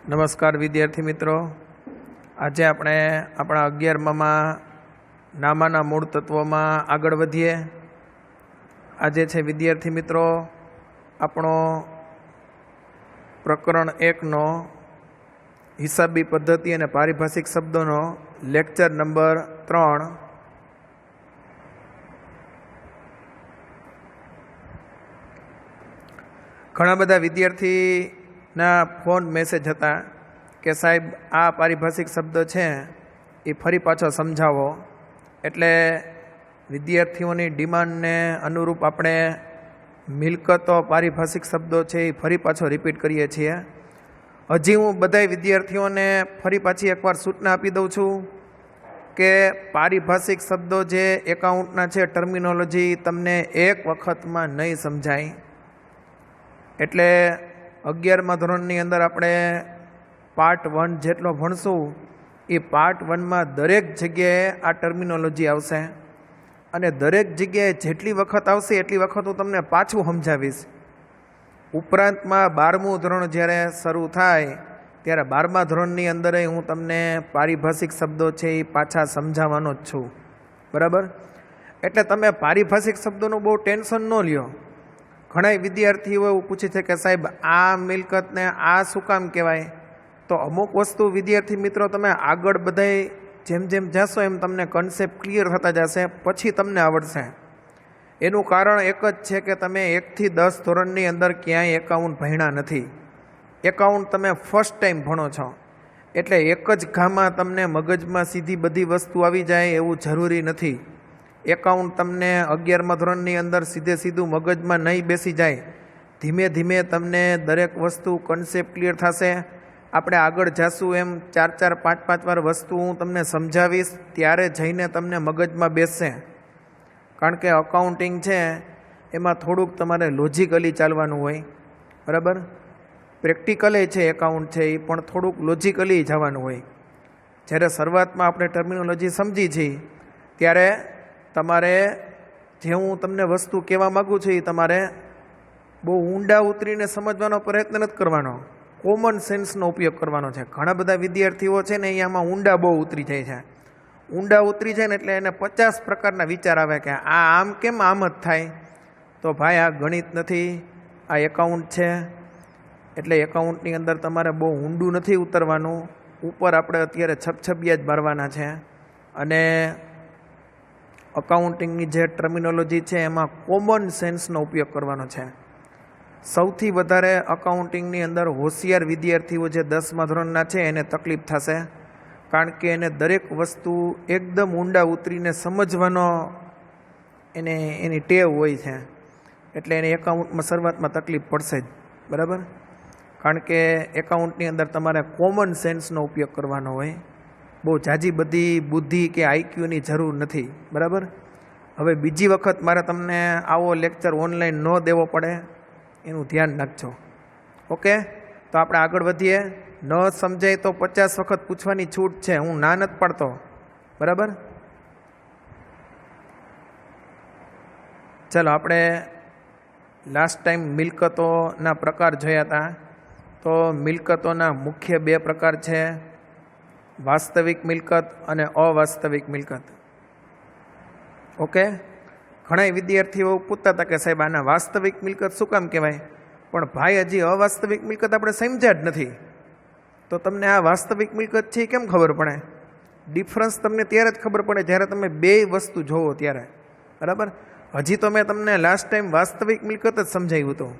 નમસ્કાર વિદ્યાર્થી મિત્રો, આજે આપણે આપણા 11માં નામાના મૂળ તત્વોમાં આગળ વધીએ. આજે છે વિદ્યાર્થી મિત્રો આપણો પ્રકરણ 1નો હિસાબી પદ્ધતિ અને પારિભાષિક શબ્દોનો લેક્ચર નંબર 3. ઘણા બધા વિદ્યાર્થીના ફોન મેસેજ હતા કે સાહેબ આ પારિભાષિક શબ્દ છે એ ફરી પાછો સમજાવો. એટલે વિદ્યાર્થીઓની ડિમાન્ડને અનુરૂપ આપણે મિલકતો પારિભાષિક શબ્દો છે એ ફરી પાછો રિપીટ કરીએ છીએ. હજી હું બધા વિદ્યાર્થીઓને ફરી પાછી એકવાર સૂચના આપી દઉં છું કે પારિભાષિક શબ્દો જે એકાઉન્ટના છે, ટર્મિનોલોજી તમને એક વખતમાં નહીં સમજાય. એટલે 11મા ધોરણની અંદર આપણે પાર્ટ 1 જેટલો ભણશું એ પાર્ટ 1માં દરેક જગ્યાએ આ ટર્મિનોલોજી આવશે અને દરેક જગ્યાએ જેટલી વખત આવશે એટલી વખત હું તમને પાછું સમજાવીશ. ઉપરાંતમાં 12મું ધોરણ જ્યારે શરૂ થાય ત્યારે 12મા ધોરણની અંદર હું તમને પારિભાષિક શબ્દો છે એ પાછા સમજાવવાનો જ છું. બરાબર? એટલે તમે પારિભાષિક શબ્દોનું બહુ ટેન્શન ન લ્યો. ઘણા વિદ્યાર્થીઓ એવું પૂછે છે કે સાહેબ આ મિલકતને આ શું કામ કહેવાય? તો અમુક વસ્તુ વિદ્યાર્થી મિત્રો તમે આગળ બધાય જેમ જેમ જશો એમ તમને કન્સેપ્ટ ક્લિયર થતા જશે, પછી તમને આવડશે. એનું કારણ એક જ છે કે તમે 1 થી 10 ધોરણની અંદર ક્યાંય એકાઉન્ટ ભણ્યા નથી. એકાઉન્ટ તમે ફર્સ્ટ ટાઈમ ભણો છો. એટલે એક જ ઘામાં તમને મગજમાં સીધી બધી વસ્તુ આવી જાય એવું જરૂરી નથી. એકાઉન્ટ તમને 11મા ધોરણની અંદર સીધું મગજમાં નહીં બેસી જાય. ધીમે ધીમે તમને દરેક વસ્તુ કન્સેપ્ટ ક્લિયર થશે. આપણે આગળ જાશું એમ 4-4, 5-5 વાર વસ્તુ હું તમને સમજાવીશ, ત્યારે જઈને તમને મગજમાં બેસશે. કારણ કે અકાઉન્ટિંગ છે એમાં થોડુંક તમારે લોજિકલી ચાલવાનું હોય. બરાબર? પ્રેક્ટિકલે છે એકાઉન્ટ છે એ પણ થોડુંક લોજિકલી જવાનું હોય. જ્યારે શરૂઆતમાં આપણે ટર્મિનોલોજી સમજી છીએ ત્યારે તમારે જે હું તમને વસ્તુ કહેવા માગું છું એ તમારે બહુ ઊંડા ઉતરીને સમજવાનો પ્રયત્ન નથી કરવાનો, કોમન સેન્સનો ઉપયોગ કરવાનો છે. ઘણા બધા વિદ્યાર્થીઓ છે ને અહીંયામાં ઊંડા બહુ ઉતરી જાય છે. ઊંડા ઉતરી જાય ને એટલે એને 50 પ્રકારના વિચાર આવે કે આ આમ કેમ આમ જ થાય. તો ભાઈ આ ગણિત નથી, આ એકાઉન્ટ છે. એટલે એકાઉન્ટની અંદર તમારે બહુ ઊંડું નથી ઉતરવાનું. ઉપર આપણે અત્યારે છબછબિયા જ મારવાના છે. અને અકાઉન્ટિંગની જે ટર્મિનોલોજી છે એમાં કોમન સેન્સનો ઉપયોગ કરવાનો છે. સૌથી વધારે અકાઉન્ટિંગની અંદર હોશિયાર વિદ્યાર્થીઓ જે 10મા ધોરણના છે એને તકલીફ થશે. કારણ કે એને દરેક વસ્તુ એકદમ ઊંડા ઉતરીને સમજવાનો એની ટેવ હોય છે. એટલે એને એકાઉન્ટમાં શરૂઆતમાં તકલીફ પડશે જ. બરાબર? કારણ કે એકાઉન્ટની અંદર તમારે કોમન સેન્સનો ઉપયોગ કરવાનો હોય. બહુ ઝાઝી બધી બુદ્ધિ કે આઈક્યુની જરૂર નથી. બરાબર? હવે બીજી વખત મારે તમને આવો લેક્ચર ઓનલાઈન ન દેવો પડે એનું ધ્યાન રાખજો. ઓકે? તો આપણે આગળ વધીએ. ન સમજાય તો 50 વખત પૂછવાની છૂટ છે, હું ના નથી પાડતો. બરાબર? ચાલો, આપણે લાસ્ટ ટાઈમ મિલકતોના પ્રકાર જોયા હતા. તો મિલકતોના મુખ્ય 2 પ્રકાર છે, વાસ્તવિક મિલકત અને અવાસ્તવિક મિલકત. ઓકે? ઘણા વિદ્યાર્થીઓ પૂછતા હતા કે સાહેબ આના વાસ્તવિક મિલકત શું કામ કહેવાય? પણ ભાઈ હજી અવાસ્તવિક મિલકત આપણે સમજ્યા જ નથી. તો તમને આ વાસ્તવિક મિલકત છે કેમ ખબર પડે? ડિફરન્સ તમને ત્યારે જ ખબર પડે જ્યારે તમે 2 વસ્તુ જોવો ત્યારે. બરાબર? હજી તો મેં તમને લાસ્ટ ટાઈમ વાસ્તવિક મિલકત જ સમજાવ્યું હતું.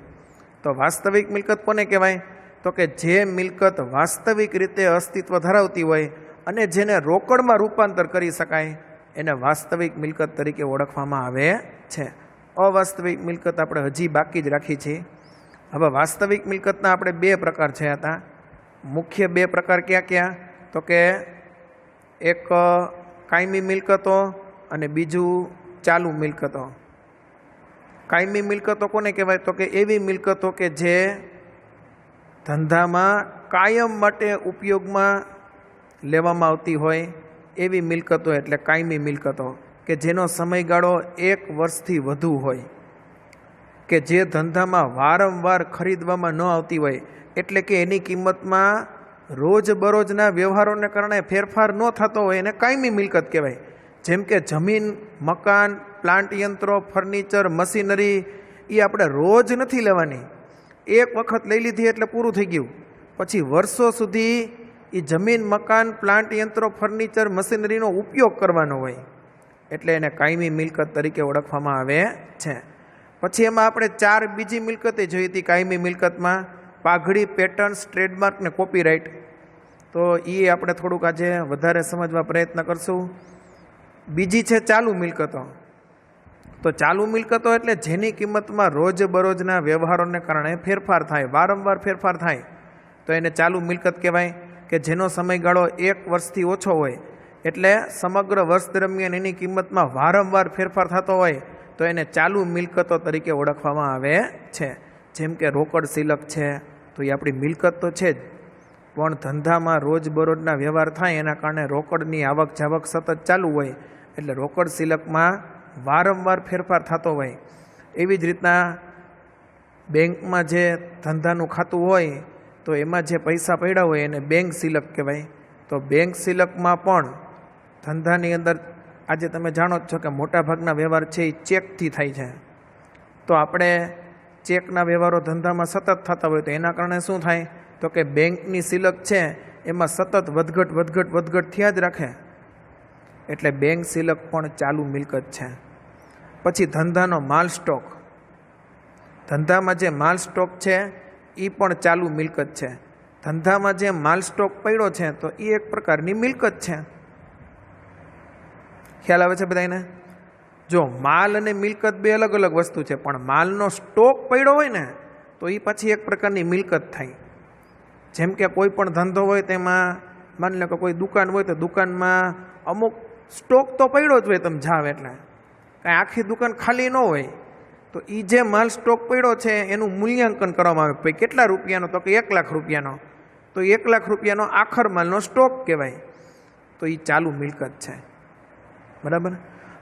તો વાસ્તવિક મિલકત કોને કહેવાય? તો કે જે મિલકત વાસ્તવિક રીતે અસ્તિત્વ ધરાવતી હોય અને જેને રોકડમાં રૂપાંતર કરી શકાય એને વાસ્તવિક મિલકત તરીકે ઓળખવામાં આવે છે. અવાસ્તવિક મિલકત આપણે હજી બાકી જ રાખી છે. હવે વાસ્તવિક મિલકતના આપણે 2 પ્રકાર છે હતા. મુખ્ય 2 પ્રકાર ક્યાં ક્યાં? તો કે એક કાયમી મિલકતો અને બીજું ચાલુ મિલકતો. કાયમી મિલકતો કોને કહેવાય? તો કે એવી મિલકતો કે જે ધંધામાં કાયમ માટે ઉપયોગમાં લેવામાં આવતી હોય એવી મિલકતો એટલે કાયમી મિલકતો. કે જેનો સમયગાળો 1 વર્ષથી વધુ હોય, કે જે ધંધામાં વારંવાર ખરીદવામાં ન આવતી હોય, એટલે કે એની કિંમતમાં રોજબરોજના વ્યવહારોને કારણે ફેરફાર ન થતો હોય એને કાયમી મિલકત કહેવાય. જેમ કે જમીન, મકાન, પ્લાન્ટ યંત્રો, ફર્નિચર, મશીનરી એ આપણે રોજ નથી લેવાની. એક વખત લઈ લીધી એટલે પૂરું થઈ ગયું. પછી વર્ષો સુધી એ જમીન, મકાન, પ્લાન્ટ યંત્રો, ફર્નિચર, મશીનરીનો ઉપયોગ કરવાનો હોય એટલે એને કાયમી મિલકત તરીકે ઓળખવામાં આવે છે. પછી એમાં આપણે 4 બીજી મિલકતે જોઈ હતી કાયમી મિલકતમાં: પાઘડી, પેટર્ન્સ, ટ્રેડમાર્ક ને કોપીરાઇટ. તો એ આપણે થોડુંક આજે વધારે સમજવા પ્રયત્ન કરશું. બીજી છે ચાલુ મિલકતો. તો ચાલુ મિલકતો એટલે જેની કિંમતમાં રોજબરોજના વ્યવહારોને કારણે ફેરફાર થાય, વારંવાર ફેરફાર થાય તો એને ચાલુ મિલકત કહેવાય. કે જેનો સમયગાળો 1 વર્ષથી ઓછો હોય એટલે સમગ્ર વર્ષ દરમિયાન એની કિંમતમાં વારંવાર ફેરફાર થતો હોય તો એને ચાલુ મિલકતો તરીકે ઓળખવામાં આવે છે. જેમ કે રોકડ સિલક છે, તો એ આપણી મિલકત તો છે જ, પણ ધંધામાં રોજબરોજના વ્યવહાર થાય એના કારણે રોકડની આવક જાવક સતત ચાલુ હોય એટલે રોકડ સિલકમાં વારંવાર ફેરફાર થતો હોય. એવી જ રીતના બેંકમાં જે ધંધાનું ખાતું હોય તો એમાં જે પૈસા પડ્યા હોય એને બેંક સિલક કહેવાય. તો બેંક સિલકમાં પણ ધંધાની અંદર આજે તમે જાણો જ છો કે મોટાભાગના વ્યવહાર છે એ ચેકથી થાય છે. તો આપણે ચેકના વ્યવહારો ધંધામાં સતત થતા હોય તો એના કારણે શું થાય તો કે બેંકની સિલક છે એમાં સતત વધઘટ થયા જ રાખે એટલે બેંક સિલક પણ ચાલુ મિલકત છે. પછી ધંધાનો માલ સ્ટોક. ધંધામાં જે માલ સ્ટોક છે એ પણ ચાલુ મિલકત છે. ધંધામાં જે માલ સ્ટોક પડ્યો છે તો એ એક પ્રકારની મિલકત છે. ખ્યાલ આવે છે બધાને? જો માલ અને મિલકત બે અલગ અલગ વસ્તુ છે, પણ માલનો સ્ટોક પડ્યો હોય ને તો એ પછી એક પ્રકારની મિલકત થાય. જેમ કે કોઈ પણ ધંધો હોય તેમાં માની લો કે કોઈ દુકાન હોય તો દુકાનમાં અમુક સ્ટોક તો પડ્યો જ હોય, તમે જાવ એટલે કાંઈ આખી દુકાન ખાલી ન હોય તો એ જે માલ સ્ટોક પડ્યો છે એનું મૂલ્યાંકન કરવામાં આવે. ભાઈ કેટલા રૂપિયાનો? તો કે 1 લાખ રૂપિયાનો. તો 1 લાખ રૂપિયાનો આખર માલનો સ્ટોક કહેવાય. તો એ ચાલુ મિલકત છે. બરાબર?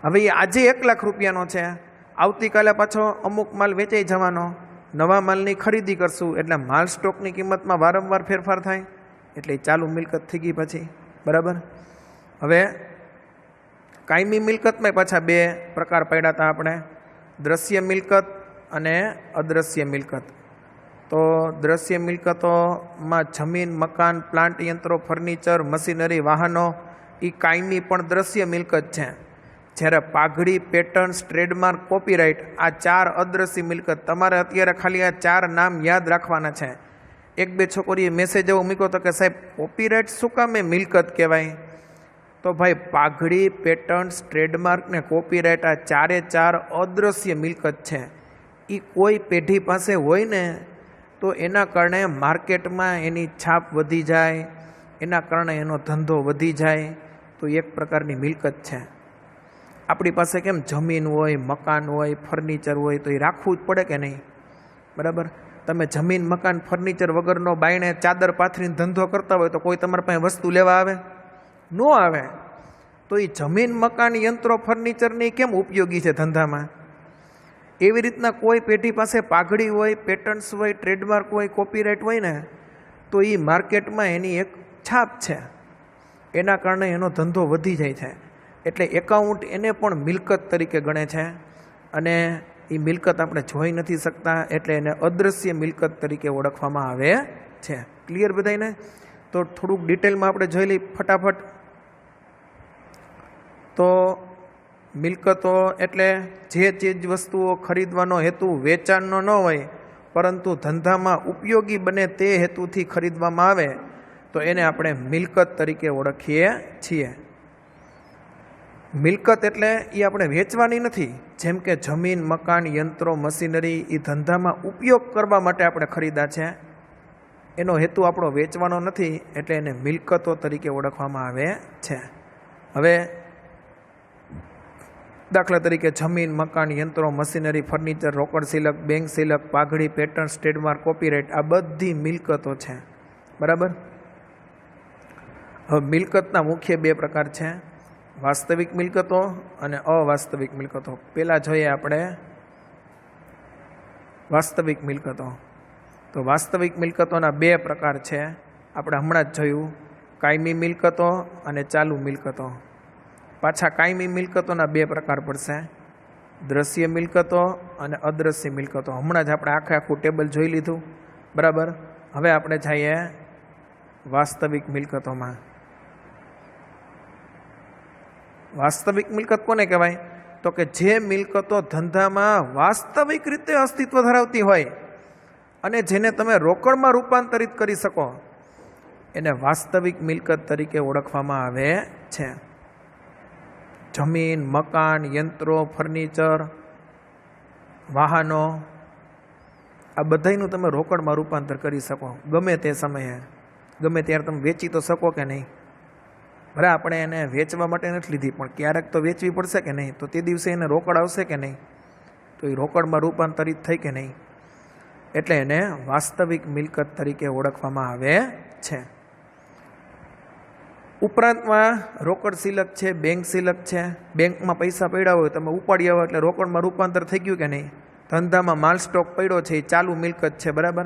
હવે એ આજે 1 લાખ રૂપિયાનો છે, આવતીકાલે પાછો અમુક માલ વેચાઈ જવાનો, નવા માલની ખરીદી કરશું એટલે માલ સ્ટોકની કિંમતમાં વારંવાર ફેરફાર થાય એટલે ચાલુ મિલકત થઈ ગઈ પછી. બરાબર? હવે કાયમી મિલકતમાં પાછા 2 પ્રકાર પડ્યા હતા આપણે: દ્રશ્ય મિલકત અને અદ્રશ્ય મિલકત. તો દ્રશ્ય મિલકતોમાં જમીન, મકાન, પ્લાન્ટ યંત્રો, ફર્નિચર, મશીનરી, વાહનો એ કાયમી પણ દ્રશ્ય મિલકત છે. જ્યારે પાઘડી, પેટર્ન્સ, ટ્રેડમાર્ક, કોપીરાઇટ આ 4 અદ્રશ્ય મિલકત. તમારે અત્યારે ખાલી આ 4 નામ યાદ રાખવાના છે. 1-2 છોકરીએ મેસેજ એવો મૂક્યો હતો કે સાહેબ કોપીરાઇટ શું કામે મિલકત કહેવાય? તો ભાઈ પાઘડી, પેટર્ન્સ, ટ્રેડમાર્ક ને કોપીરાઇટ આ 4 અદ્રશ્ય મિલકત છે. એ કોઈ પેઢી પાસે હોય ને તો એના કારણે માર્કેટમાં એની છાપ વધી જાય, એના કારણે એનો ધંધો વધી જાય. તો એક પ્રકારની મિલકત છે. આપણી પાસે કેમ જમીન હોય, મકાન હોય, ફર્નિચર હોય તો એ રાખવું જ પડે કે નહીં? બરાબર? તમે જમીન, મકાન, ફર્નિચર વગરનો બાયણે ચાદર પાથરીને ધંધો કરતા હોય તો કોઈ તમારા પાસે વસ્તુ લેવા આવે? ન આવે. તો એ જમીન, મકાન, યંત્રો, ફર્નિચરની કેમ ઉપયોગી છે ધંધામાં? એવી રીતના કોઈ પેઢી પાસે પાઘડી હોય, પેટર્ન્સ હોય, ટ્રેડમાર્ક હોય, કોપીરાઇટ હોય ને તો એ માર્કેટમાં એની એક છાપ છે, એના કારણે એનો ધંધો વધી જાય છે. એટલે એકાઉન્ટ એને પણ મિલકત તરીકે ગણે છે અને એ મિલકત આપણે જોઈ નથી શકતા એટલે એને અદ્રશ્ય મિલકત તરીકે ઓળખવામાં આવે છે. ક્લિયર બધાને? તો થોડુંક ડિટેલમાં આપણે જોઈ લઈએ ફટાફટ. તો મિલકતો એટલે જે ચીજ વસ્તુઓ ખરીદવાનો હેતુ વેચાણનો ન હોય પરંતુ ધંધામાં ઉપયોગી બને તે હેતુથી ખરીદવામાં આવે તો એને આપણે મિલકત તરીકે ઓળખીએ છીએ. મિલકત એટલે એ આપણે વેચવાની નથી. જેમ કે જમીન, મકાન, યંત્રો, મશીનરી એ ધંધામાં ઉપયોગ કરવા માટે આપણે ખરીદ્યા છે, એનો હેતુ આપણો વેચવાનો નથી એટલે એને મિલકતો તરીકે ઓળખવામાં આવે છે. હવે દાખલા તરીકે જમીન, મકાન, યંત્રો, મશીનરી, ફર્નિચર, રોકડ સિલક, બેંક સિલક, પાઘડી, પેટર્ન્સ, ટ્રેડમાર્ક, કોપીરાઇટ આ બધી મિલકતો છે. બરાબર? હવે મિલકતના મુખ્ય 2 પ્રકાર છે: વાસ્તવિક મિલકતો અને અવાસ્તવિક મિલકતો. પહેલાં જોઈએ આપણે વાસ્તવિક મિલકતો. તો વાસ્તવિક મિલકતોના 2 પ્રકાર છે: આપણે હમણાં જ જોયું કાયમી મિલકતો અને ચાલુ મિલકતો. પાછા કાયમી મિલકતોના બે પ્રકાર પડશે, દ્રશ્ય મિલકતો અને અદ્રશ્ય મિલકતો. હમણાં જ આપણે આખું ટેબલ જોઈ લીધું, બરાબર. હવે આપણે જઈએ વાસ્તવિક મિલકતોમાં. વાસ્તવિક મિલકત કોને કહેવાય? તો કે જે મિલકતો ધંધામાં વાસ્તવિક રીતે અસ્તિત્વ ધરાવતી હોય અને જેને તમે રોકડમાં રૂપાંતરિત કરી શકો એને વાસ્તવિક મિલકત તરીકે ઓળખવામાં આવે છે. જમીન, મકાન, યંત્રો, ફર્નિચર, વાહનો, આ બધાનું તમે રોકડમાં રૂપાંતર કરી શકો ગમે તે સમયે, ગમે ત્યારે તમે વેચી તો શકો કે નહીં? ભલે આપણે એને વેચવા માટે નથી લીધી, પણ ક્યારેક તો વેચવી પડશે કે નહીં? તો તે દિવસે એને રોકડ આવશે કે નહીં? તો એ રોકડમાં રૂપાંતરિત થઈ કે નહીં? એટલે એને વાસ્તવિક મિલકત તરીકે ઓળખવામાં આવે છે. ઉપરાંતમાં રોકડ સિલક છે, બેંક સિલક છે. બેંકમાં પૈસા પડ્યા હોય, તમે ઉપાડી આવો એટલે રોકડમાં રૂપાંતર થઈ ગયું કે નહીં? ધંધામાં માલ સ્ટોક પડ્યો છે, એ ચાલુ મિલકત છે, બરાબર.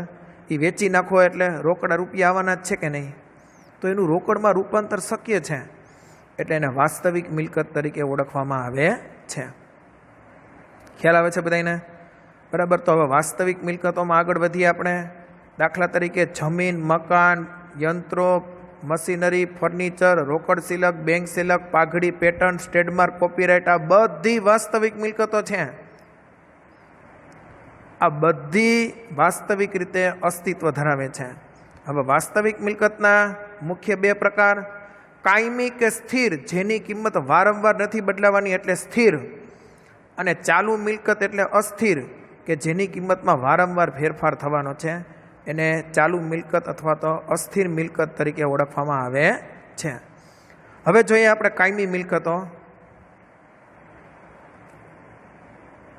એ વેચી નાખો એટલે રોકડા રૂપિયા આવવાના જ છે કે નહીં? તો એનું રોકડમાં રૂપાંતર શક્ય છે, એટલે એને વાસ્તવિક મિલકત તરીકે ઓળખવામાં આવે છે. ખ્યાલ આવે છે બધાને? બરાબર. તો હવે વાસ્તવિક મિલકતોમાં આગળ વધીએ આપણે. દાખલા તરીકે જમીન, મકાન, યંત્રો, મશીનરી, ફર્નિચર, રોકડ સિલક, બેંક સિલક, પાઘડી, પેટન્ટ, ટ્રેડમાર્ક, કોપીરાઇટ, આ બધી વાસ્તવિક મિલકતો છે. આ બધી વાસ્તવિક રીતે અસ્તિત્વ ધરાવે છે. હવે વાસ્તવિક મિલકતના મુખ્ય બે પ્રકાર, કાયમી કે સ્થિર, જેની કિંમત વારંવાર નથી બદલાવાની એટલે સ્થિર, અને ચાલુ મિલકત એટલે અસ્થિર, કે જેની કિંમતમાં વારંવાર ફેરફાર થવાનો છે, એને ચાલુ મિલકત અથવા તો અસ્થિર મિલકત તરીકે ઓળખવામાં આવે છે. હવે જોઈએ આપણે કાયમી મિલકતો.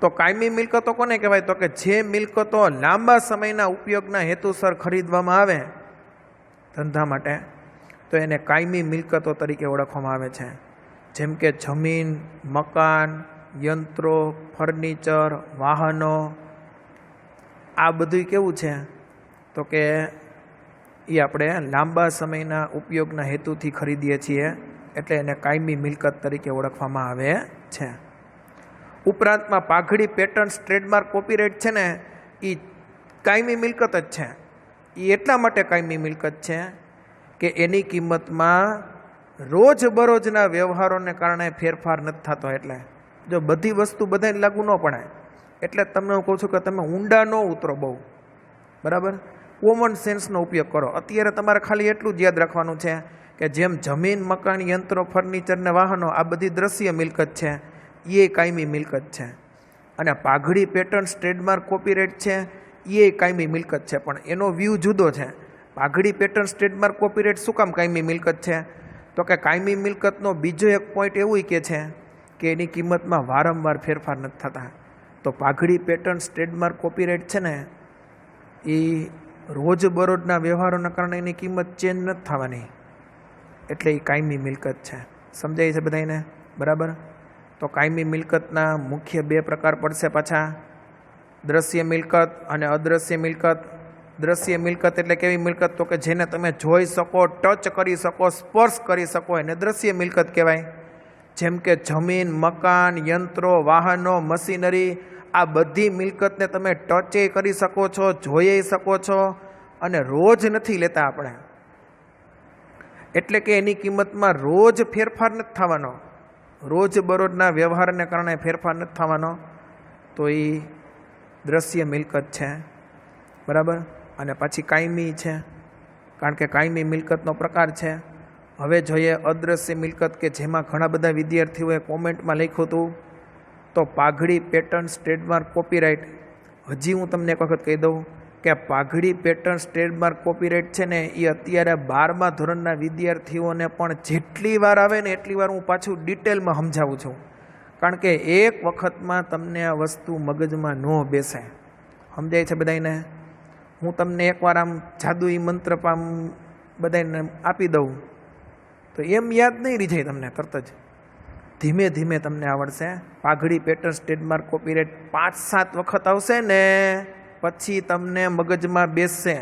તો કાયમી મિલકતો કોને કહેવાય? તો કે જે મિલકતો લાંબા સમયના ઉપયોગના હેતુસર ખરીદવામાં આવે ધંધા માટે, તો એને કાયમી મિલકતો તરીકે ઓળખવામાં આવે છે. જેમ કે જમીન, મકાન, યંત્રો, ફર્નિચર, વાહનો, આ બધું કેવું છે? તો કે એ આપણે લાંબા સમયના ઉપયોગના હેતુથી ખરીદીએ છીએ, એટલે એને કાયમી મિલકત તરીકે ઓળખવામાં આવે છે. ઉપરાંતમાં પાઘડી, પેટન્ટ, ટ્રેડમાર્ક, કોપીરાઇટ છે ને, એ કાયમી મિલકત જ છે. એ એટલા માટે કાયમી મિલકત છે કે એની કિંમતમાં રોજબરોજના વ્યવહારોને કારણે ફેરફાર નથી થતો. એટલે જો બધી વસ્તુ બધાને લાગુ ન પડે, એટલે તમને હું કહું છું કે તમે ઊંડા ન ઉતરો બહુ, બરાબર. કોમન સેન્સનો ઉપયોગ કરો. અત્યારે તમારે ખાલી એટલું જ યાદ રાખવાનું છે કે જેમ જમીન, મકાન, યંત્રો, ફર્નિચર ને વાહનો આ બધી દ્રશ્ય મિલકત છે, એ કાયમી મિલકત છે. અને પાઘડી, પેટન્ટ, ટ્રેડમાર્ક, કોપીરાઇટ છે, એ કાયમી મિલકત છે, પણ એનો વ્યૂ જુદો છે. પાઘડી, પેટન્ટ, ટ્રેડમાર્ક, કોપીરાઇટ શું કામ કાયમી મિલકત છે? તો કે કાયમી મિલકતનો બીજો એક પોઈન્ટ એવું કે છે કે એની કિંમતમાં વારંવાર ફેરફાર નથી થતા. તો પાઘડી, પેટન્ટ, ટ્રેડમાર્ક, કોપીરાઇટ છે ને, એ રોજબરોજના વ્યવહારોના કારણે એની કિંમત ચેન્જ નથી થવાની, એટલે એ કાયમી મિલકત છે. સમજાય છે બધાને? બરાબર. તો કાયમી મિલકતના મુખ્ય બે પ્રકાર પડશે પાછા, દ્રશ્ય મિલકત અને અદ્રશ્ય મિલકત. દ્રશ્ય મિલકત એટલે કેવી મિલકત? તો કે જેને તમે જોઈ શકો, ટચ કરી શકો, સ્પર્શ કરી શકો, એને દ્રશ્ય મિલકત કહેવાય. જેમ કે જમીન, મકાન, યંત્રો, વાહનો, મશીનરી, આ બધી મિલકતને તમે ટચે કરી શકો છો, જોઈ શકો છો, અને રોજ નથી લેતા આપણે, એટલે કે એની કિંમતમાં રોજ ફેરફાર નથી થવાનો, રોજ બરોજના વ્યવહારને કારણે ફેરફાર નથી થવાનો. તો એ દ્રશ્ય મિલકત છે, બરાબર. અને પછી કાયમી છે, કારણ કે કાયમી મિલકતનો પ્રકાર છે. હવે જોઈએ અદ્રશ્ય મિલકત, કે જેમાં ઘણા બધા વિદ્યાર્થીઓએ કોમેન્ટમાં લખ્યું હતું. તો પાઘડી, પેટન્ટ, ટ્રેડમાર્ક, કોપીરાઇટ. હજી હું તમને એક વખત કહી દઉં કે પાઘડી, પેટન્ટ, ટ્રેડમાર્ક, કોપીરાઇટ છે ને, એ અત્યારે 12મા ધોરણના વિદ્યાર્થીઓને પણ જેટલી વાર આવે ને એટલી વાર હું પાછું ડિટેલમાં સમજાવું છું, કારણ કે એક વખતમાં તમને આ વસ્તુ મગજમાં ન બેસે. સમજાય છે બધાને? હું તમને એકવાર આમ જાદુઈ મંત્ર બધાને આપી દઉં તો એમ યાદ નહીં રહી જાય તમને તરત જ, ધીમે ધીમે તમને આવડશે. પાઘડી, પેટન્ટ, ટ્રેડમાર્ક, કોપીરાઇટ 5-7 વખત આવશે ને પછી તમને મગજમાં બેસશે.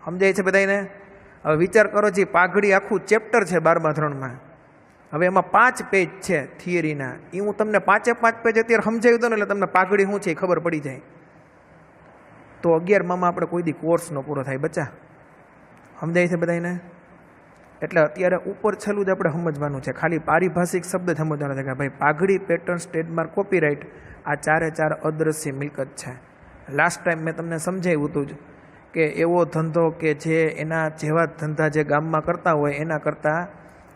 સમજાય છે બધાને? હવે વિચાર કરો જે પાઘડી આખું ચેપ્ટર છે 12મા ધોરણમાં, હવે એમાં 5 પેજ છે થિયરીના, એ હું તમને 5 પેજ અત્યારે સમજાવી દઉં ને એટલે તમને પાઘડી શું છે એ ખબર પડી જાય. તો 11માં આપણે કોઈ દી કોર્સ ન પૂરો થાય બચ્ચા, સમજાય છે બધાને? એટલે અત્યારે ઉપર છેલ્લું જ આપણે સમજવાનું છે, ખાલી પારિભાષિક શબ્દ જ સમજવાનો છે કે ભાઈ પાઘડી, પેટર્ન્સ, ટ્રેડમાર્ક, કોપીરાઇટ આ 4 અદ્રશ્ય મિલકત છે. લાસ્ટ ટાઈમ મેં તમને સમજાવ્યું હતું જ કે એવો ધંધો કે જે એના જેવા ધંધા જે ગામમાં કરતા હોય એના કરતાં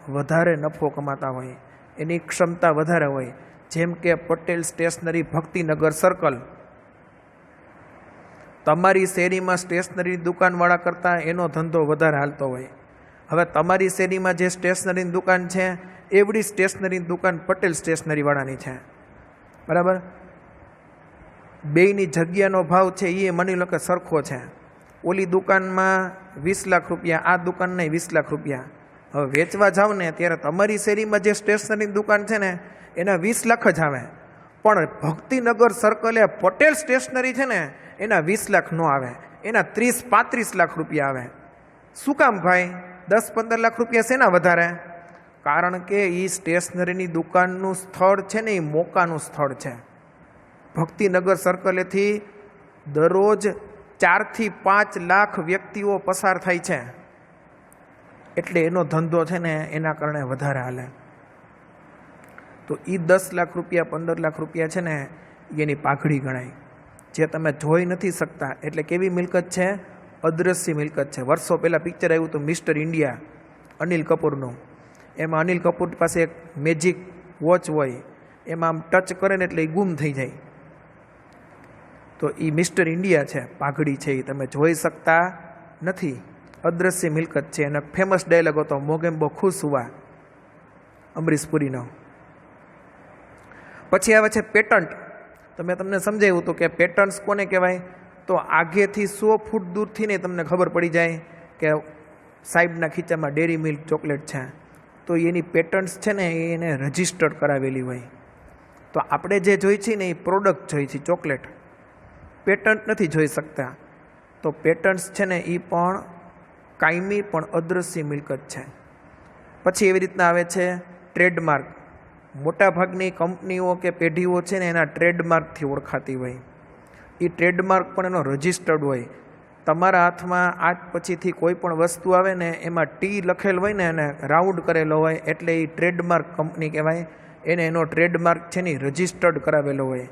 વધારે નફો કમાતા હોય, એની ક્ષમતા વધારે હોય, જેમ કે પટેલ સ્ટેશનરી ભક્તિનગર સર્કલ. તમારી શેરીમાં સ્ટેશનરી દુકાનવાળા કરતાં એનો ધંધો વધારે હાલતો હોય. હવે તમારી શેરીમાં જે સ્ટેશનરીની દુકાન છે એવડી સ્ટેશનરીની દુકાન પટેલ સ્ટેશનરીવાળાની છે, બરાબર? બેયની જગ્યાનો ભાવ છે એ માની લો કે સરખો છે. ઓલી દુકાનમાં 20 લાખ રૂપિયા, આ દુકાનના 20 લાખ રૂપિયા. હવે વેચવા જાવ ને ત્યારે તમારી શેરીમાં જે સ્ટેશનરીની દુકાન છે ને એના 20 લાખ જ આવે, પણ ભક્તિનગર સર્કલે પટેલ સ્ટેશનરી છે ને એના 20 લાખ ન આવે, એના 30-35 લાખ રૂપિયા આવે. શું કામ ભાઈ? 10-15 લાખ રૂપિયા શેના વધારે? કારણ કે એ સ્ટેશનરીની દુકાનનું સ્થળ છે ને એ મોકાનું સ્થળ છે. ભક્તિનગર સર્કલેથી દરરોજ 4 થી 5 લાખ વ્યક્તિઓ પસાર થાય છે, એટલે એનો ધંધો છે ને એના કારણે વધારે હાલે. તો એ 10 લાખ રૂપિયા 15 લાખ રૂપિયા છે ને એની પાઘડી ગણાય, જે તમે જોઈ નથી શકતા. એટલે કેવી મિલકત છે? અદ્રશ્ય મિલકત છે. વર્ષો પહેલાં પિક્ચર આવ્યું હતું મિસ્ટર ઇન્ડિયા અનિલ કપૂરનું. એમાં અનિલ કપૂર પાસે એક મેજિક વોચ હોય, એમાં આમ ટચ કરે ને એટલે એ ગુમ થઈ જાય. તો એ મિસ્ટર ઇન્ડિયા છે, પાઘડી છે, એ તમે જોઈ શકતા નથી, અદ્રશ્ય મિલકત છે. એનો ફેમસ ડાયલોગ હતો મોગેમ્બો ખુશ હુઆ, અમરીશ પુરીનો. પછી આવે છે પેટન્ટ. તો મેં તમને સમજાવ્યું હતું કે પેટન્ટ્સ કોને કહેવાય? તો આગેથી 100 ફૂટ દૂરથી ને તમને ખબર પડી જાય કે સાહેબના ખીચામાં ડેરી મિલ્ક ચોકલેટ છે, તો એની પેટન્ટ્સ છે ને એને રજિસ્ટર્ડ કરાવેલી હોય. તો આપણે જે જોઈ છીએ ને એ પ્રોડક્ટ જોઈ છે, ચોકલેટ, પેટન્ટ નથી જોઈ શકતા. તો પેટન્ટ્સ છે ને એ પણ કાયમી પણ અદ્રશ્ય મિલકત છે. પછી એવી રીતના આવે છે ટ્રેડમાર્ક. મોટાભાગની કંપનીઓ કે પેઢીઓ છે ને એના ટ્રેડમાર્કથી ઓળખાતી હોય. એ ટ્રેડમાર્ક પણ એનો રજિસ્ટર્ડ હોય. તમારા હાથમાં આજ પછીથી કોઈ પણ વસ્તુ આવે ને એમાં ટી લખેલ હોય ને એને રાઉન્ડ કરેલો હોય એટલે એ ટ્રેડમાર્ક કંપની કહેવાય. એને એનો ટ્રેડમાર્ક છે ને રજિસ્ટર્ડ કરાવેલો હોય.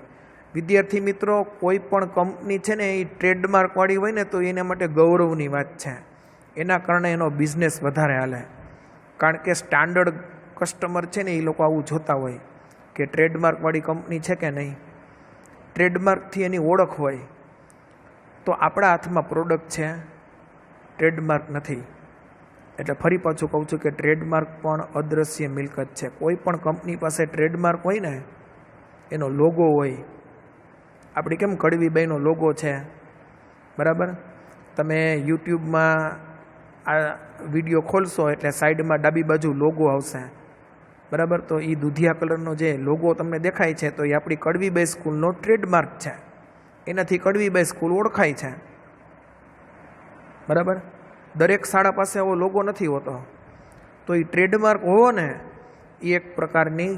વિદ્યાર્થી મિત્રો, કોઈ પણ કંપની છે ને એ ટ્રેડમાર્કવાળી હોય ને તો એના માટે ગૌરવની વાત છે. એના કારણે એનો બિઝનેસ વધારે હાલે, કારણ કે સ્ટાન્ડર્ડ કસ્ટમર છે ને એ લોકો આવું જોતા હોય કે ટ્રેડમાર્કવાળી કંપની છે કે નહીં. ટ્રેડમાર્કથી એની ઓળખ હોય. તો આપણા હાથમાં પ્રોડક્ટ છે, ટ્રેડમાર્ક નથી. એટલે ફરી પાછું કહું છું કે ટ્રેડમાર્ક પણ અદ્રશ્ય મિલકત છે. કોઈ પણ કંપની પાસે ટ્રેડમાર્ક હોય ને, એનો લોગો હોય, આપણી કેમ કડવીબાઈનો લોગો છે, બરાબર? તમે યુટ્યુબમાં આ વિડીયો ખોલશો એટલે સાઈડમાં ડાબી બાજુ લોગો આવશે, બરાબર? તો એ દૂધિયા કલરનો જે લોગો તમને દેખાય છે તો એ આપણી કડવીબાઈ સ્કૂલનો ટ્રેડમાર્ક છે. એનાથી કડવીબાઈ સ્કૂલ ઓળખાય છે, બરાબર? દરેક શાળા પાસે એવો લોગો નથી હોતો. તો એ ટ્રેડમાર્ક હોવો ને એ એક પ્રકારની,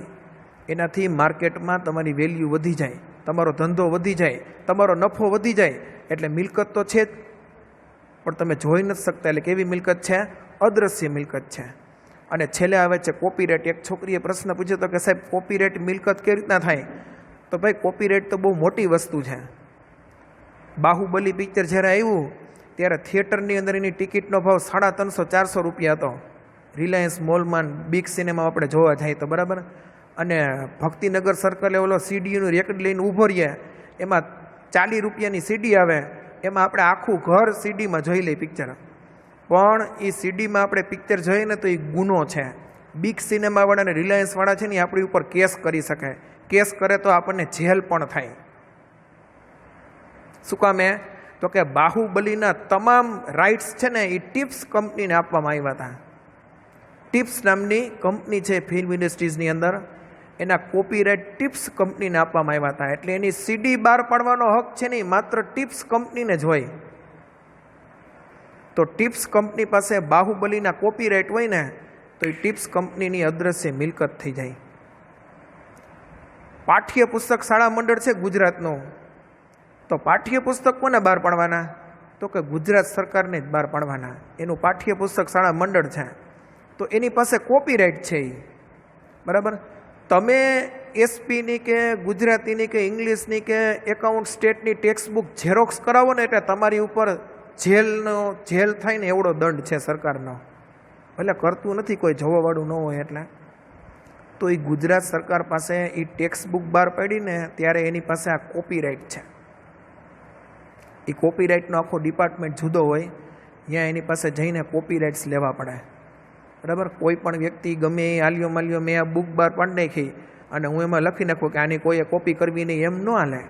એનાથી માર્કેટમાં તમારી વેલ્યુ વધી જાય, તમારો ધંધો વધી જાય, તમારો નફો વધી જાય. એટલે મિલકત તો છે જ, પણ તમે જોઈ નથી શકતા. એટલે કેવી મિલકત છે? અદ્રશ્ય મિલકત છે. અને છેલ્લે આવે છે કોપીરાઇટ. એક છોકરીએ પ્રશ્ન પૂછ્યો હતો કે સાહેબ કોપીરાઇટ મિલકત કેવી રીતના થાય? તો ભાઈ કોપીરાઇટ તો બહુ મોટી વસ્તુ છે. બાહુબલી પિક્ચર જ્યારે આવ્યું ત્યારે થિયેટરની અંદર એની ટિકિટનો ભાવ 350-400 રૂપિયા હતો. રિલાયન્સ મોલમાં બિગ સિનેમા આપણે જોવા જાય તો, બરાબર? અને ભક્તિનગર સર્કલે ઓલો સીડીનું રેકડ લઈને ઊભો રહીએ, એમાં 40 રૂપિયાની સીડી આવે, એમાં આપણે આખું ઘર સીડીમાં જોઈ લઈએ પિક્ચર. પણ એ સીડીમાં આપણે પિક્ચર જોઈએ ને તો એ ગુનો છે. બિગ સિનેમાવાળા અને રિલાયન્સવાળા છે ને એ આપણી ઉપર કેસ કરી શકે. કેસ કરે તો આપણને જેલ પણ થાય. શું કામે? તો કે બાહુબલીના તમામ રાઇટ્સ છે ને એ ટિપ્સ કંપનીને આપવામાં આવ્યા હતા. ટિપ્સ નામની કંપની છે ફિલ્મ ઇન્ડસ્ટ્રીઝની અંદર, એના કોપીરાઇટ ટિપ્સ કંપનીને આપવામાં આવ્યા હતા. એટલે એની સીડી બહાર પાડવાનો હક છે ને માત્ર ટિપ્સ કંપનીને જ હોય. તો ટિપ્સ કંપની પાસે બાહુબલીના કોપીરાઇટ હોય ને તો એ ટિપ્સ કંપનીની અદ્રશ્ય મિલકત થઈ જાય. પાઠ્યપુસ્તક શાળા મંડળ છે ગુજરાતનું, તો પાઠ્યપુસ્તક કોને બહાર પાડવાના? તો કે ગુજરાત સરકારને જ બહાર પાડવાના. એનું પાઠ્યપુસ્તક શાળા મંડળ છે, તો એની પાસે કોપીરાઇટ છે એ. બરાબર. તમે એસપીની કે ગુજરાતીની કે ઇંગ્લિશની કે એકાઉન્ટ સ્ટેટની ટેક્સ્ટ બુક ઝેરોક્સ કરાવો ને એટલે તમારી ઉપર જેલ થાય ને એવડો દંડ છે સરકારનો. એટલે કરતું નથી કોઈ, જોવાવાળું ન હોય એટલે. તો એ ગુજરાત સરકાર પાસે એ ટેક્સ્ટ બુક બહાર પાડીને ત્યારે એની પાસે આ કોપીરાઇટ છે. એ કોપીરાઇટનો આખો ડિપાર્ટમેન્ટ જુદો હોય, ત્યાં એની પાસે જઈને કોપીરાઇટ્સ લેવા પડે. બરાબર. કોઈ પણ વ્યક્તિ ગમે એ આલિયો માલિયો મેં આ બુક બહાર પાડી નાખી અને હું એમાં લખી નાખું કે આની કોઈએ કોપી કરવી નહીં, એમ ન હાલે.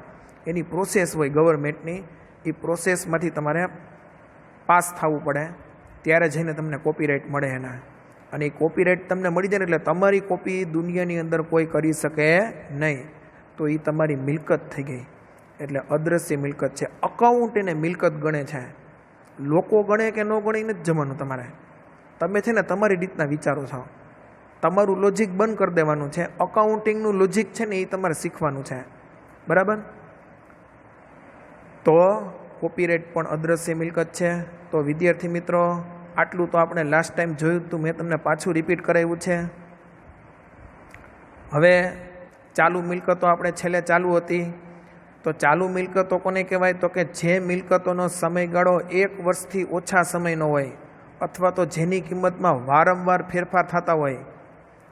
એની પ્રોસેસ હોય ગવર્મેન્ટની, એ પ્રોસેસમાંથી તમારે પાસ થવું પડે, ત્યારે જઈને તમને કોપીરાઇટ મળે એના. અને એ કોપીરાઇટ તમને મળી જાય ને એટલે તમારી કોપી દુનિયાની અંદર કોઈ કરી શકે નહીં. તો એ તમારી મિલકત થઈ ગઈ. એટલે અદ્રશ્ય મિલકત છે. અકાઉન્ટ એને મિલકત ગણે છે. લોકો ગણે કે ન ગણે એ નથી જવાનું તમારે. તમે છે ને તમારી રીતના વિચારો છો, તમારું લોજિક બંધ કરી દેવાનું છે. અકાઉન્ટિંગનું લોજિક છે ને એ તમારે શીખવાનું છે. બરાબર. તો કોપીરાઇટ પણ અદ્રશ્ય મિલકત છે. તો વિદ્યાર્થી મિત્રો, આટલું તો આપણે લાસ્ટ ટાઈમ જોયું હતું, મેં તમને પાછું રિપીટ કરાવ્યું છે. હવે ચાલુ મિલકતો આપણે છેલ્લે ચાલુ હતી. તો ચાલુ મિલકતો કોને કહેવાય? તો કે જે મિલકતોનો સમયગાળો 1 વર્ષથી ઓછા સમયનો હોય અથવા તો જેની કિંમતમાં વારંવાર ફેરફાર થતા હોય.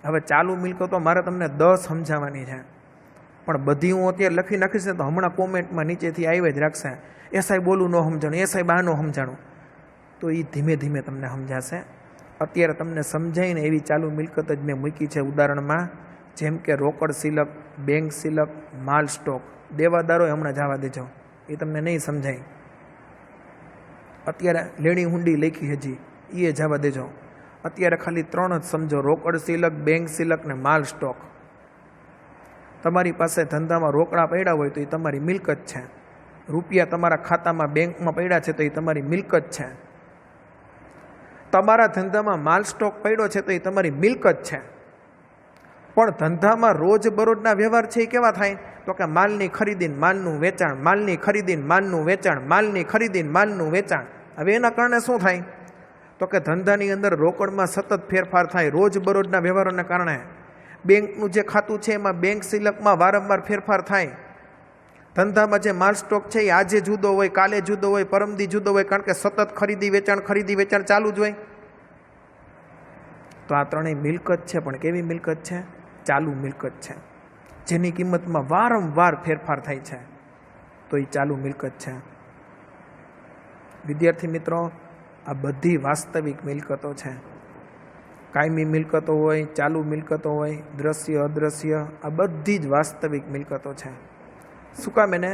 હવે ચાલુ મિલકતો મારે તમને 10 સમજાવવાની છે, પણ બધી હું અત્યારે લખી નાખીશ ને તો હમણાં કોમેન્ટમાં નીચેથી આવી જ રાખશે, એ સાહેબ બોલું ન સમજાણું, એ સાહેબ આ ન સમજાણું. તો એ ધીમે ધીમે તમને સમજાશે. અત્યારે તમને સમજાઈને એવી ચાલુ મિલકત જ મેં મૂકી છે ઉદાહરણમાં, જેમ કે રોકડ સિલક, બેંક સિલક, માલ સ્ટોક. દેવાદારો હમણાં જવા દેજો, એ તમને નહીં સમજાય. અત્યારે લેણી હુંડી લખી હજી, એ જવા દેજો. અત્યારે ખાલી 3 જ સમજો: રોકડ સિલક, બેંક સિલક ને માલ સ્ટોક. તમારી પાસે ધંધામાં રોકડા પડ્યા હોય તો એ તમારી મિલકત છે. રૂપિયા તમારા ખાતામાં બેંકમાં પડ્યા છે તો એ તમારી મિલકત છે. તમારા ધંધામાં માલ સ્ટોક પડ્યો છે તો એ તમારી મિલકત છે. પણ ધંધામાં રોજબરોજના વ્યવહાર છે એ કેવા થાય? તો કે માલની ખરીદીને માલનું વેચાણ, માલની ખરીદીને માલનું વેચાણ, માલની ખરીદીને માલનું વેચાણ. હવે એના કારણે શું થાય? તો કે ધંધાની અંદર રોકડમાં સતત ફેરફાર થાય રોજબરોજના વ્યવહારોના કારણે. બેંકનું જે ખાતું છે એમાં બેંક સિલકમાં વારંવાર ફેરફાર થાય. ધંધામાં જે માલ સ્ટોક છે એ આજે જુદો હોય, કાલે જુદો હોય, પરમદી જુદો હોય, કારણ કે સતત ખરીદી વેચાણ ચાલુ જ હોય. તો આ ત્રણેય મિલકત છે, પણ કેવી મિલકત છે? ચાલુ મિલકત છે, જેની કિંમતમાં વારંવાર ફેરફાર થાય છે. તો એ ચાલુ મિલકત છે. વિદ્યાર્થી મિત્રો, આ બધી વાસ્તવિક મિલકતો છે. કાયમી મિલકતો હોય, ચાલુ મિલકતો હોય, દ્રશ્ય અદ્રશ્ય, આ બધી જ વાસ્તવિક મિલકતો છે. શું કામ એને?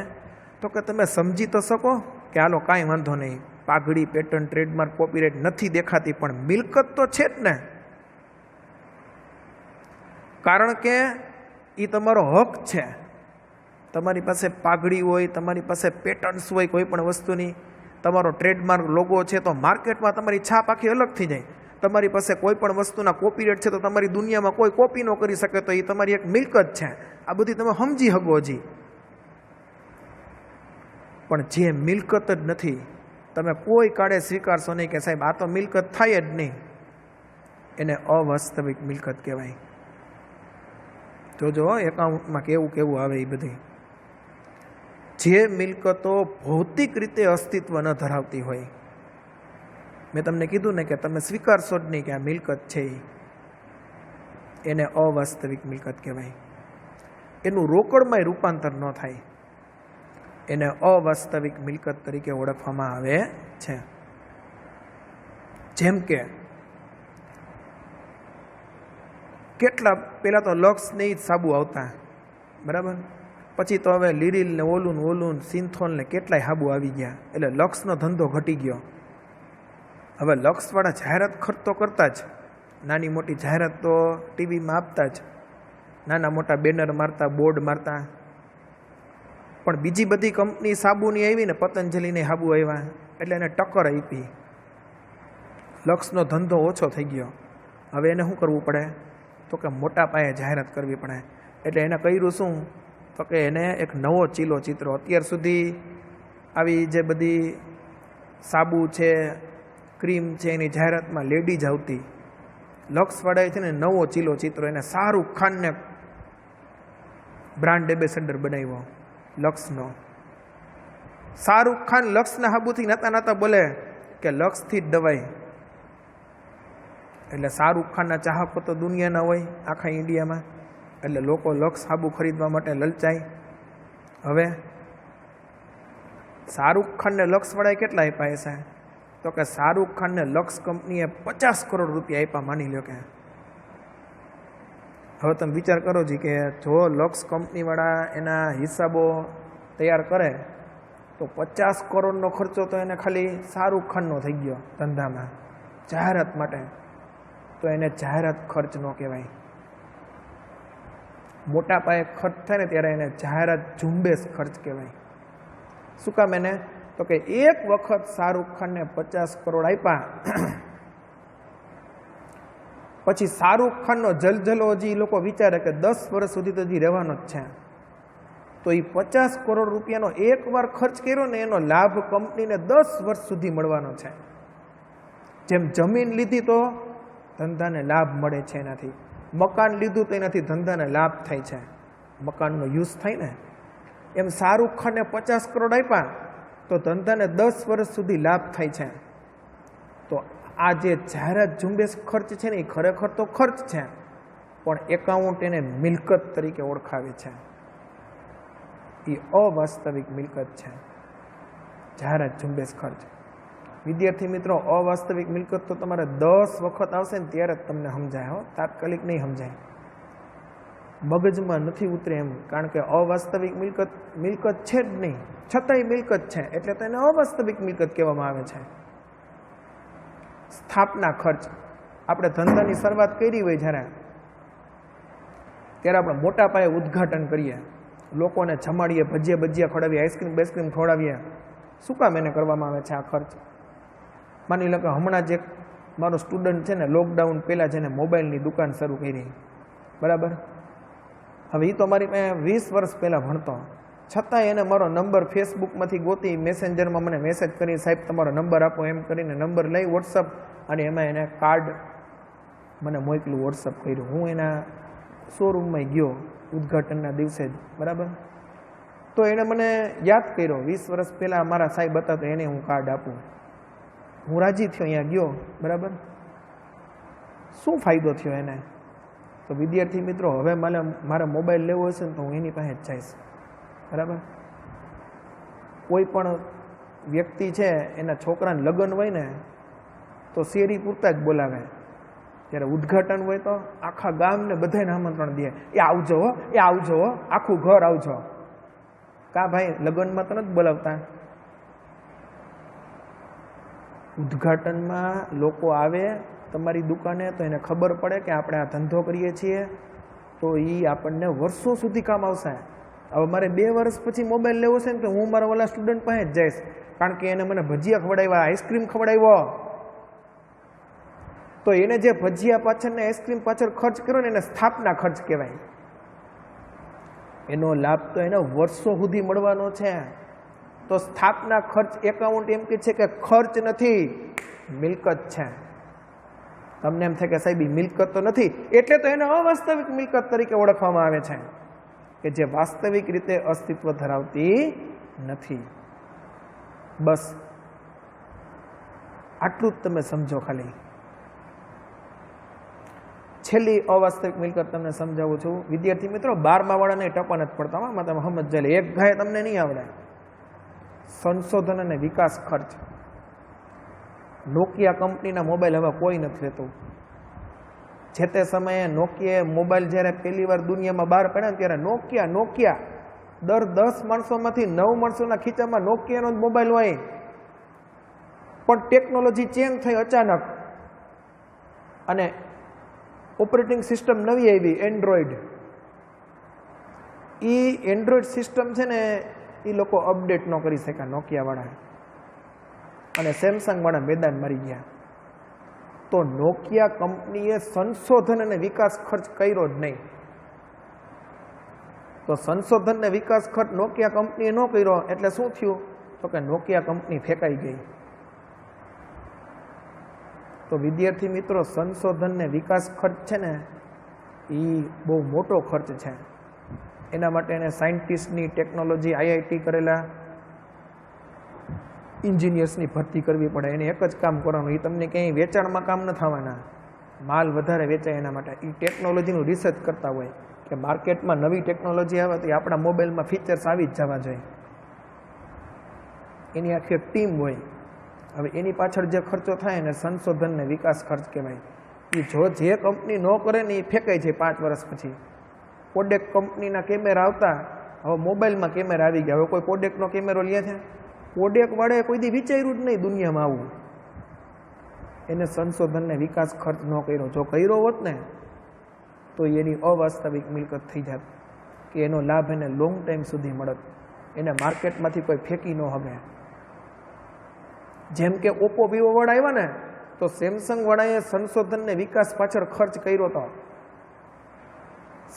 તો કે તમે સમજી તો શકો કે હાલો કાંઈ વાંધો નહીં, પાઘડી, પેટર્ન, ટ્રેડમાર્ક, કોપીરાઇટ નથી દેખાતી, પણ મિલકત તો છે જ ને. કારણ કે એ તમારો હક છે. તમારી પાસે પાઘડી હોય, તમારી પાસે પેટર્ન્સ હોય કોઈ પણ વસ્તુની, તમારો ટ્રેડમાર્ક લોગો છે, તો માર્કેટમાં તમારી છાપ આખી અલગ થઈ જાય. તમારી પાસે કોઈ પણ વસ્તુના કોપીરાઇટ છે તો તમારી દુનિયામાં કોઈ કોપી ન કરી શકે, તો એ તમારી એક મિલકત છે. આ બધી તમે સમજી શકો હજી. પણ જે મિલકત જ નથી, તમે કોઈ કાળે સ્વીકારશો નહીં કે સાહેબ આ તો મિલકત થાય જ નહીં, એને અવાસ્તવિક મિલકત કહેવાય. જોજો એકાઉન્ટમાં કેવું કેવું આવે. એ બધી જે મિલકતો ભૌતિક રીતે અસ્તિત્વ ન ધરાવતી હોય, મેં તમને કીધું ને કે તમે સ્વીકારશો જ નહીં કે આ મિલકત છે, એને અવાસ્તવિક મિલકત કહેવાય. એનું રોકડમાં રૂપાંતર ન થાય, એને અવાસ્તવિક મિલકત તરીકે ઓળખવામાં આવે છે. જેમ કે કેટલા પહેલાં તો લક્સ ને જ સાબુ આવતા, બરાબર. પછી તો હવે લીરીલ ને ઓલુન સિન્થોલ ને કેટલાય સાબુ આવી ગયા, એટલે લક્સનો ધંધો ઘટી ગયો. હવે લક્સવાળા જાહેરાત ખર્ચ તો કરતા જ, નાની મોટી જાહેરાત તો ટીવીમાં આપતા જ, નાના મોટા બેનર મારતા, બોર્ડ મારતા. પણ બીજી બધી કંપની સાબુની આવી ને, પતંજલિની સાબુ આવ્યા, એટલે એને ટક્કર આપી. લક્ષનો ધંધો ઓછો થઈ ગયો. હવે એને શું કરવું પડે? તો કે મોટા પાયે જાહેરાત કરવી પડે. એટલે એને કર્યું શું? તો કે એને એક નવો ચીલો ચિત્રો. અત્યાર સુધી આવી જે બધી સાબુ છે, ક્રીમ છે, એની જાહેરાતમાં લેડીઝ આવતી. લક્ષવાળાએ છે ને નવો ચીલો ચિત્રો, એને શાહરૂખ ખાનને બ્રાન્ડ એમ્બેસેડર બનાવ્યો લક્ષનો. શાહરૂખ ખાન લક્ષના હાબુથી નતા બોલે કે લક્ષથી જ દવાઈ. એટલે શાહરૂખ ખાનના ચાહકો તો દુનિયાના હોય આખા ઇન્ડિયામાં. એટલે લોકો લક્ષ સાબુ ખરીદવા માટે લલચાય. હવે શાહરૂખ ખાનને લક્ષવાળાએ કેટલા આપ્યા છે? તો કે શાહરૂખ ખાનને લક્ષ કંપનીએ 50 કરોડ રૂપિયા આપ્યા, માની લો કે. હવે તમે વિચાર કરો જી કે જો લક્ષ કંપનીવાળા એના હિસાબો તૈયાર કરે તો 50 કરોડનો ખર્ચો તો એને ખાલી શાહરૂખ ખાનનો થઈ ગયો ધંધામાં જાહેરાત માટે. તો એને જાહેરાત ખર્ચ ન કહેવાય. મોટા પાયે ખર્ચ થાય ને ત્યારે એને જાહેરાત ઝુંબેશ ખર્ચ કહેવાય. શું કામ એને? તો કે એક વખત શાહરૂખ ખાનને 50 કરોડ આપ્યા, પછી શાહરૂખ ખાનનો જલજલો હજી લોકો વિચારે કે 10 વર્ષ સુધી તો હજી રહેવાનો જ છે. તો એ 50 કરોડ રૂપિયાનો એકવાર ખર્ચ કર્યો ને એનો લાભ કંપનીને 10 વર્ષ સુધી મળવાનો છે. જેમ જમીન લીધી તો ધંધાને લાભ મળે છે એનાથી, મકાન લીધું તો એનાથી ધંધાને લાભ થાય છે, મકાનનો યુઝ થાય ને. એમ શાહરૂખ ખાનને 50 કરોડ આપ્યા તો ધંધાને 10 વર્ષ સુધી લાભ થાય છે. તો આ જે જાહેરાત ઝુંબેશ ખર્ચ છે ને એ ખરેખર તો ખર્ચ છે, પણ એકાઉન્ટ એને મિલકત તરીકે ઓળખાવે છે. એ અવાસ્તવિક મિલકત છે જાહેરાત ઝુંબેશ ખર્ચ. વિદ્યાર્થી મિત્રો, અવાસ્તવિક મિલકત તો તમારે 10 વખત આવશે ને ત્યારે જ તમને સમજાય. હો, તાત્કાલિક નહીં સમજાય, મગજમાં નથી ઉતરે એમ. કારણ કે અવાસ્તવિક મિલકત છે જ નહીં, છતાંય મિલકત છે એટલે તો એને અવાસ્તવિક મિલકત કહેવામાં આવે છે. સ્થાપના ખર્ચ. આપણે ધંધાની શરૂઆત કરી હોય જ્યારે, ત્યારે આપણે મોટા પાયે ઉદ્ઘાટન કરીએ, લોકોને જમાડીએ, ભજીયા ખવડાવીએ, આઈસ્ક્રીમ ખવડાવીએ. શું કામ એને કરવામાં આવે છે આ ખર્ચ? માની લો કે હમણાં જ એક મારો સ્ટુડન્ટ છે ને, લોકડાઉન પહેલાં જેને મોબાઈલની દુકાન શરૂ કરી, બરાબર. હવે એ તો મારી પાસે 20 વર્ષ પહેલાં ભણતો, છતાંય એને મારો નંબર ફેસબુકમાંથી ગોતી મેસેન્જરમાં મને મેસેજ કરી, સાહેબ તમારો નંબર આપો, એમ કરીને નંબર લઈ વોટ્સઅપ, અને એમાં એને કાર્ડ મને મોકલ્યું, વોટ્સઅપ કર્યું. હું એના શોરૂમમાં ગયો ઉદ્ઘાટનના દિવસે જ, બરાબર. તો એણે મને યાદ કર્યો, 20 વર્ષ પહેલાં મારા સાહેબ હતા તો એને હું કાર્ડ આપું. હું રાજી થયો, અહીંયા ગયો, બરાબર. શું ફાયદો થયો એને? તો વિદ્યાર્થી મિત્રો, હવે મારે મોબાઈલ લેવો હશે ને તો હું એની પાસે જ જઈશ, બરાબર. કોઈ પણ વ્યક્તિ છે એના છોકરાને લગ્ન હોય ને તો શેરી પૂરતા જ બોલાવે, જ્યારે ઉદ્ઘાટન હોય તો આખા ગામને બધાને આમંત્રણ દે, એ આવજો, એ આવજો, આખું ઘર આવજો. કા ભાઈ, લગ્નમાં તો નથી બોલાવતા. ઉદ્ઘાટનમાં લોકો આવે તમારી દુકાને તો એને ખબર પડે કે આપણે આ ધંધો કરીએ છીએ, તો એ આપણને વર્ષો સુધી કામ આવશે. હવે મારે 2 વર્ષ પછી મોબાઈલ લેવો છે ને તો હું મારા ઓલા સ્ટુડન્ટ પાસે જ જઈશ, કારણ કે એને મને ભજીયા ખવડાવ્યા, આઈસ્ક્રીમ ખવડાવ્યો. તો એને જે ભજીયા પાછળ ને આઈસ્ક્રીમ પાછળ ખર્ચ કર્યો ને એને સ્થાપના ખર્ચ કહેવાય. એનો લાભ તો એને વર્ષો સુધી મળવાનો છે. તો સ્થાપના ખર્ચ એકાઉન્ટ એમ કે છે કે ખર્ચ નથી, મિલકત છે. તમને એમ થાય કે સાહેબ મિલકત તો નથી, એટલે તો એને અવાસ્તવિક મિલકત તરીકે ઓળખવામાં આવે છે, કે જે વાસ્તવિક રીતે અસ્તિત્વ ધરાવતી નથી. બસ આટલું જ તમે સમજો. ખાલી છેલ્લી અવાસ્તવિક મિલકત તમને સમજાવું છું. વિદ્યાર્થી મિત્રો, 12મા વાળાને ટપા નથી પડતા, આમાં તમે સમજ લે, એક ગાય તમને નહીં આવડે. સંશોધન અને વિકાસ ખર્ચ. નોકિયા કંપનીના મોબાઈલ હવે કોઈ નથી લેતું. જે તે સમયે નોકિયા મોબાઈલ જ્યારે પહેલી વાર દુનિયામાં બહાર પડ્યા ને ત્યારે નોકિયા દર 10 માણસોમાંથી 9 માણસોના ખીચામાં નોકિયાનો જ મોબાઈલ હોય. પણ ટેકનોલોજી ચેન્જ થઈ અચાનક, અને ઓપરેટિંગ સિસ્ટમ નવી આવી, એન્ડ્રોઈડ. એ એન્ડ્રોઈડ સિસ્ટમ છે ને એ લોકો અપડેટ ન કરી શક્યા નોકિયાવાળા, અને સેમસંગવાળા મેદાન મારી ગયા. તો નોકિયા કંપનીએ સંશોધન અને વિકાસ ખર્ચ કર્યો જ નહીં. તો સંશોધન અને વિકાસ ખર્ચ નોકિયા કંપનીએ ન કર્યો એટલે શું થયું? તો કે નોકિયા કંપની ફેંકાઈ ગઈ. તો વિદ્યાર્થી મિત્રો, સંશોધન ને વિકાસ ખર્ચ છે ને એ બહુ મોટો ખર્ચ છે. એના માટે એને સાયન્ટિસ્ટની, ટેકનોલોજી, આઈઆઈટી કરેલા એન્જિનિયર્સની ભરતી કરવી પડે. એને એક જ કામ કરવાનું, એ તમને ક્યાંય વેચાણમાં કામ ન થવાના, માલ વધારે વેચાય એના માટે. એ ટેકનોલોજીનું રિસર્ચ કરતા હોય કે માર્કેટમાં નવી ટેકનોલોજી આવે તો એ આપણા મોબાઈલમાં ફીચર્સ આવી જ જવા જોઈએ. એની આખી એક ટીમ હોય. હવે એની પાછળ જે ખર્ચો થાય ને સંશોધન ને વિકાસ ખર્ચ કહેવાય. એ જો જે કંપની ન કરે ને એ ફેંકાય છે 5 વર્ષ પછી. કોડેક કંપનીના કેમેરા આવતા, હવે મોબાઈલમાં કેમેરા આવી ગયા. હવે કોઈ કોડેકનો કેમેરો લે છે? કોડેક વાળાએ કોઈ દી વિચાર્યું જ નહીં દુનિયામાં આવું. એને સંશોધન ને વિકાસ ખર્ચ ન કર્યો. જો કર્યો હોત ને તો એની અવાસ્તવિક મિલકત થઈ જાત, કે એનો લાભ એને લોંગ ટાઈમ સુધી મળત. એને માર્કેટમાંથી કોઈ ફેંકી ન હગે. જેમ કે ઓપ્પો વિવો વાળા આવ્યા ને, તો સેમસંગ વાળાએ સંશોધન ને વિકાસ પાછળ ખર્ચ કર્યો હતો.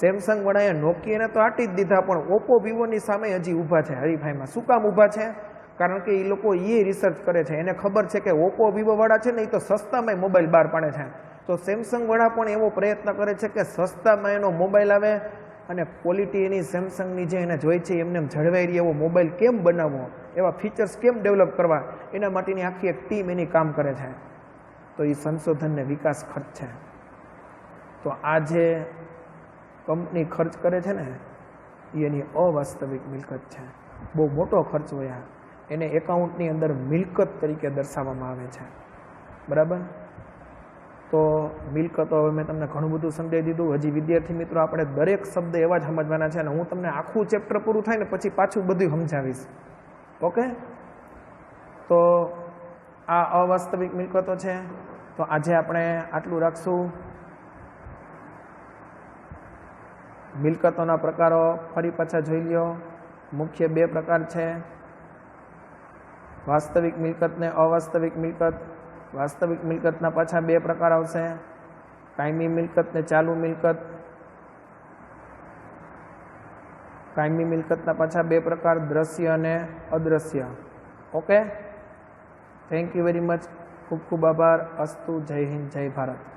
સેમસંગ વાળાએ નોકિયાને તો આટી જ દીધા, પણ ઓપ્પો વિવોની સામે હજી ઊભા છે હરીફાઈમાં. શું કામ ઊભા છે? કારણ કે એ લોકો એ રિસર્ચ કરે છે. એને ખબર છે કે ઓપ્પો વિવો વાળા છે ને એ તો સસ્તામાં મોબાઈલ બહાર પાડે છે. તો સેમસંગ વાળા પણ એવો પ્રયત્ન કરે છે કે સસ્તામાં એનો મોબાઈલ આવે અને ક્વોલિટી એની સેમસંગની જે એને જોઈ છે એમને જળવાઈ રહી એવો મોબાઈલ કેમ બનાવવો, એવા ફીચર્સ કેમ ડેવલપ કરવા, એના માટેની આખી એક ટીમ એની કામ કરે છે. તો એ સંશોધન ને વિકાસ ખર્ચ છે. તો આ જે કંપની ખર્ચ કરે છે ને એ એની અવાસ્તવિક મિલકત છે. બહુ મોટો ખર્ચ હોય. એને એકાઉન્ટની અંદર મિલકત તરીકે દર્શાવવામાં આવે છે. બરાબર? તો મિલકતો હવે મેં તમને ઘણું બધું સમજાવી દીધું. હજી વિદ્યાર્થી મિત્રો આપણે દરેક શબ્દ એવા જ સમજવાના છે, અને હું તમને આખું ચેપ્ટર પૂરું થાય ને પછી પાછું બધું સમજાવીશ. ઓકે? તો આ અવાસ્તવિક મિલકતો છે. તો આજે આપણે આટલું રાખશું. મિલકતોના પ્રકારો ફરી પાછા જોઈ લ્યો. મુખ્ય 2 પ્રકાર છે, વાસ્તવિક મિલકત ને અવાસ્તવિક મિલકત. વાસ્તવિક મિલકતના પાછા 2 પ્રકાર આવશે, કાયમી મિલકત ને ચાલુ મિલકત. કાયમી મિલકતના પાછા 2 પ્રકાર, દ્રશ્ય અને અદ્રશ્ય. Okay? Thank you very much. ખૂબ ખૂબ આભાર. અસ્તુ. જય હિન્દ, જય ભારત.